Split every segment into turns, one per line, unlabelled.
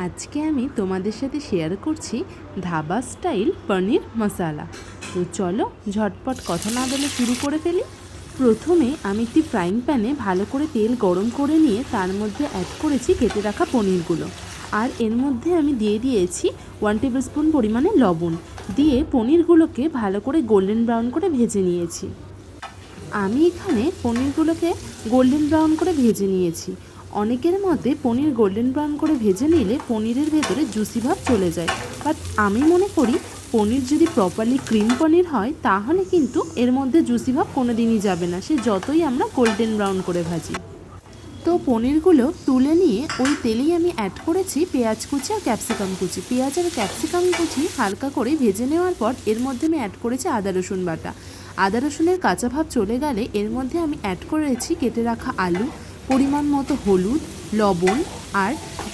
আজকে আমি তোমাদের সাথে শেয়ার করছি ধাবা স্টাইল পনির মশালা। তো চলো ঝটপট কথা না বলে শুরু করে ফেলি। প্রথমে আমি একটি ফ্রাইং প্যানে ভালো করে তেল গরম করে নিয়ে তার মধ্যে অ্যাড করেছি কেটে রাখা পনিরগুলো, আর এর মধ্যে আমি দিয়ে দিয়েছি 1 টেবিল স্পুন পরিমাণে লবণ দিয়ে পনিরগুলোকে ভালো করে গোল্ডেন ব্রাউন করে ভেজে নিয়েছি। আমি এখানে পনিরগুলোকে গোল্ডেন ব্রাউন করে ভেজে নিয়েছি। অনেকের মতে পনির গোল্ডেন ব্রাউন করে ভেজে নিলে পনিরের ভেতরে জুসি ভাব চলে যায়, বাট আমি মনে করি পনির যদি প্রপারলি ক্রিম পনির হয় তাহলে কিন্তু এর মধ্যে জুসি ভাব কোনো দিনই যাবে না, সে যতই আমরা গোল্ডেন ব্রাউন করে ভাজি। তো পনিরগুলো তুলে নিয়ে ওই তেলেই আমি অ্যাড করেছি পেঁয়াজ কুচি আর ক্যাপসিকাম কুচি। পেঁয়াজ আর ক্যাপসিকাম কুচি হালকা করে ভেজে নেওয়ার পর এর মধ্যে আমি অ্যাড করেছি আদা রসুন বাটা। আদা রসুনের কাঁচা ভাব চলে গেলে এর মধ্যে আমি অ্যাড করেছি কেটে রাখা আলু, পরিমাণ মতো হলুদ, লবণ আর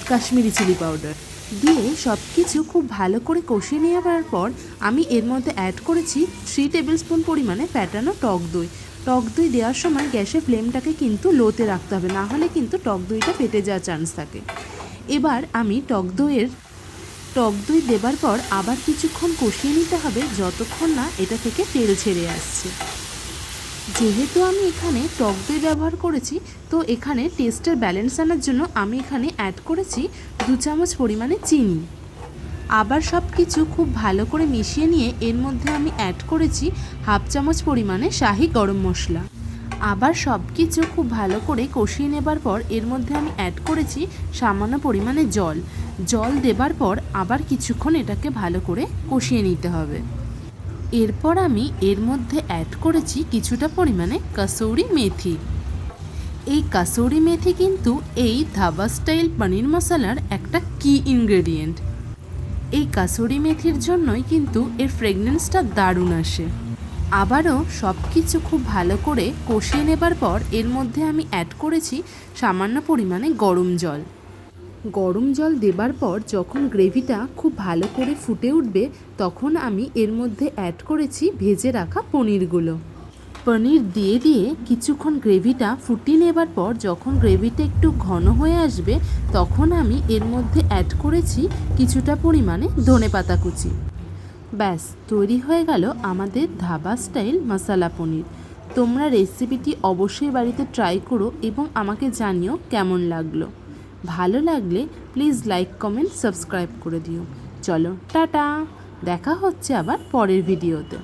কাশ্মীরি চিলি পাউডার দিয়ে সব কিছু খুব ভালো করে কষিয়ে নেওয়ার পর আমি এর মধ্যে অ্যাড করেছি 3 টেবিল স্পুন পরিমাণে ফ্যাটানো টক দই। টক দই দেওয়ার সময় গ্যাসের ফ্লেমটাকে কিন্তু লোতে রাখতে হবে, না হলে কিন্তু টক দইটা ফেটে যাওয়ার চান্স থাকে। এবার আমি টক দই দেবার পর আবার কিছুক্ষণ কষিয়ে নিতে হবে যতক্ষণ না এটা থেকে তেল ছেড়ে আসছে। যেহেতু আমি এখানে টক দই ব্যবহার করেছি, তো এখানে টেস্টের ব্যালেন্স আনার জন্য আমি এখানে অ্যাড করেছি 2 চামচ পরিমাণে চিনি। আবার সব কিছু খুব ভালো করে মিশিয়ে নিয়ে এর মধ্যে আমি অ্যাড করেছি 1/2 চামচ পরিমাণে শাহি গরম মশলা। আবার সব কিছু খুব ভালো করে কষিয়ে নেবার পর এর মধ্যে আমি অ্যাড করেছি সামান্য পরিমাণে জল দেবার পর আবার কিছুক্ষণ এটাকে ভালো করে কষিয়ে নিতে হবে। এরপর আমি এর মধ্যে অ্যাড করেছি কিছুটা পরিমাণে কাসুরি মেথি। এই কাসুরি মেথি কিন্তু এই ধাবা স্টাইল পনির মশলার একটা কি ইনগ্রেডিয়েন্ট। এই কাসুরি মেথির জন্যই কিন্তু এর ফ্রেগনেন্সটা দারুণ আসে। আবারও সব কিছু খুব ভালো করে কষিয়ে নেবার পর এর মধ্যে আমি অ্যাড করেছি সামান্য পরিমাণে গরম জল দেবার পর যখন গ্রেভিটা খুব ভালো করে ফুটে উঠবে তখন আমি এর মধ্যে অ্যাড করেছি ভেজে রাখা পনির দিয়ে কিছুক্ষণ গ্রেভিটা ফুটিয়ে নেবার পর যখন গ্রেভিটা একটু ঘন হয়ে আসবে তখন আমি এর মধ্যে অ্যাড করেছি কিছুটা পরিমাণে ধনেপাতা কুচি। ব্যাস তৈরি হয়ে গেল আমাদের ধাবা স্টাইল মশালা পনির। তোমরা রেসিপিটি অবশ্যই বাড়িতে ট্রাই করো এবং আমাকে জানিও কেমন লাগলো। ভালো লাগলে প্লিজ লাইক, কমেন্ট, সাবস্ক্রাইব করে দিও। চলো টাটা, দেখা হচ্ছে আবার পরের ভিডিওতে।